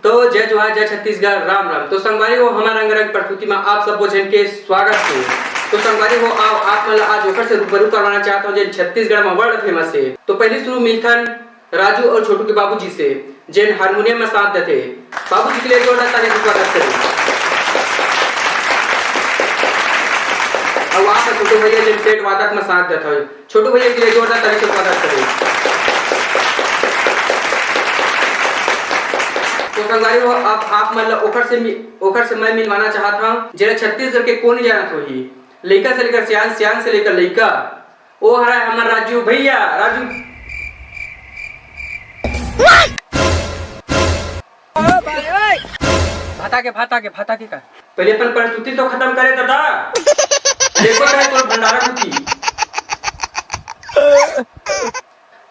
तो जय जोहार, जय छत्तीसगढ़, राम राम। तो संगवारी हो हमारा रंग प्रस्तुति में आप सब भोजन के स्वागत है। तो संगवारी हो आप मतलब आज ओकर से रूबरू करवाना चाहता हूँ जो छत्तीसगढ़ में वर्ल्ड फेमस है। तो पहले शुरू मिलथन राजू और छोटू के बाबूजी से, जिन हारमोनियम में साथ देते। बाबूजी के लिए जोरदार ताली से स्वागत करें। और वहाँ पर छोटू भैया जिन पेट वादक में साथ देता है, छोटू भैया के लिए जोरदार ताली से स्वागत करें। तो संगवारी हो अब आप मतलब ओखर से मैं मिलवाना चाहता हूँ जरा छत्तीसगढ़ के कौन जानत होही, लड़का से लेकर सियान, सियान से लेकर लड़का। वो हरा हमारा राजू भैया। राजू भाता के का पहले अपन प्रस्तुति तो खत्म करे दादा। देखो तो भंडारा कुटी।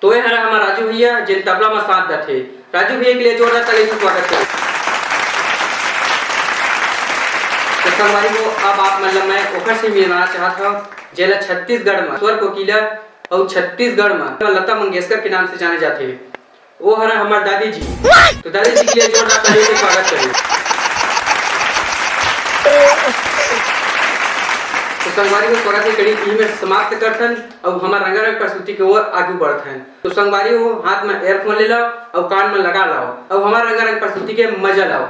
तो ये हरा हमारा राजू भैया जिन तबला में साथ देते। राजू भैया के लिए जोरदार ताली से स्वागत करें। तो संगवारी को अब आप मतलब मैं ओखर से मिलना चाहता हूँ जेला छत्तीसगढ़ में स्वर कोकिला और छत्तीसगढ़ में लता मंगेशकर के नाम से जाने जाते हैं। वो हरा हमारे दादी जी। तो दादी जी के लिए जोरदार ताली से स्वागत करें। तो संगवारी को स्वागत कड़ी ई में समाप्त करथन और हमारा रंगारंग प्रस्तुति के ओर आगे बढ़थन। तो संगवारी हो हाथ में एयरफोन ले लो और कान में लगा लाओ और हमारा रंगारंग प्रस्तुति के मजा लाओ।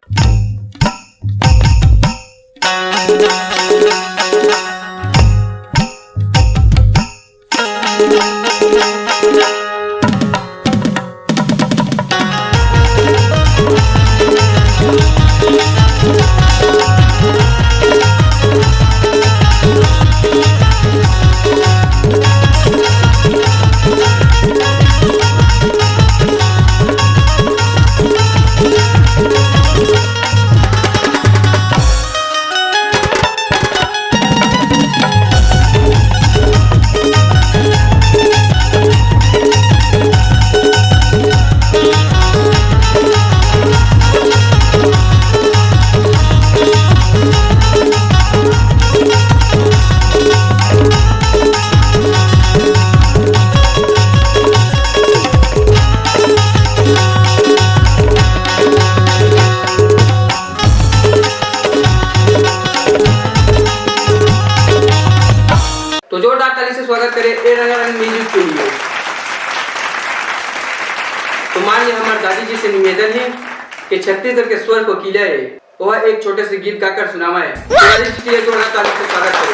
तो जोरदार ताली से स्वागत करें ए रंगारंग म्यूजिक के लिए। तो माननीय हमारे दादी जी से निवेदन है कि छत्तीसगढ़ के स्वर को किला है वह एक छोटे से गीत गाकर सुनावा है। दादी जी के लिए जोरदार ताली से स्वागत करें।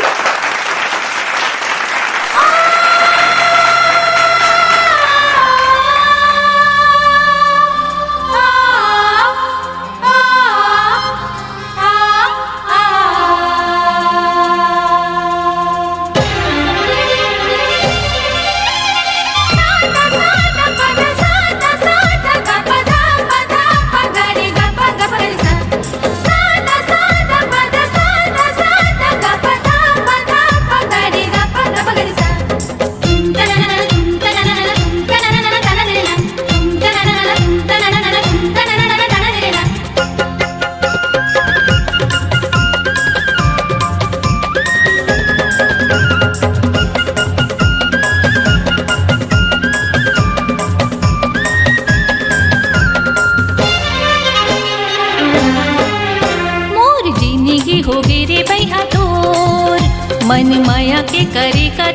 हो गिरे भैया तोर मन माया के करे का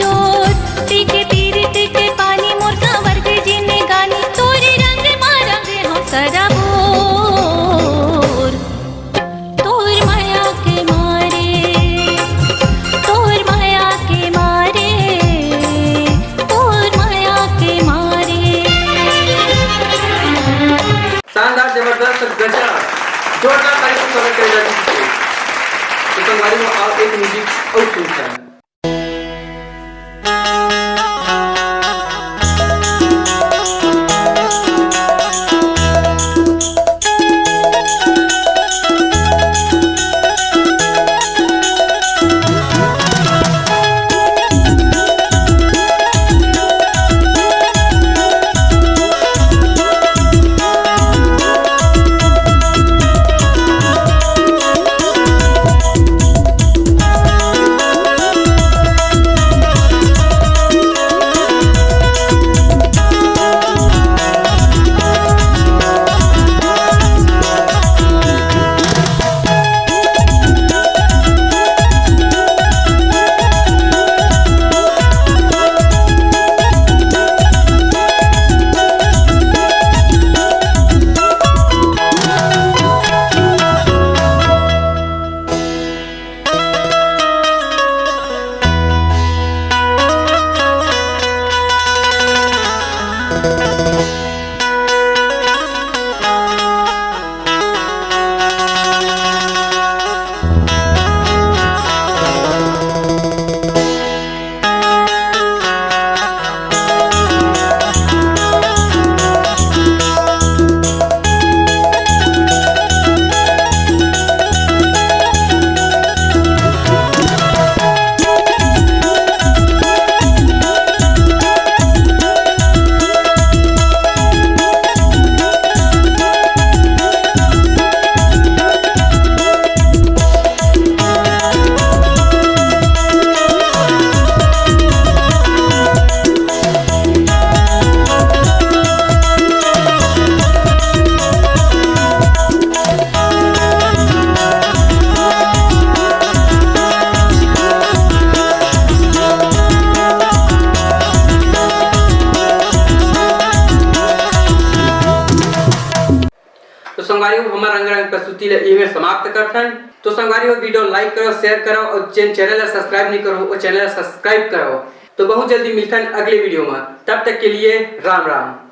जोर टीके तीरे टीके पानी मोर कांवर के जीने गानी तोरे रंग मारा दे हो सरा बोर तोर माया के मारे तोर माया के मारे तोर माया के मारे। शानदार जबरदस्त गजब जोरदार ताली से स्वागत करें दादी जी को। तो संगवारी को आप एक म्यूजिक और सुनते हैं। वो हमारा रंग प्रस्तुति ले इमे समाप्त करथन। तो संगवारी हो वीडियो लाइक करो, शेयर करो और चैनल ला सब्सक्राइब नहीं करो वो चैनल ला सब्सक्राइब करो। तो बहुत जल्दी मिलथन अगले वीडियो में, तब तक के लिए राम राम।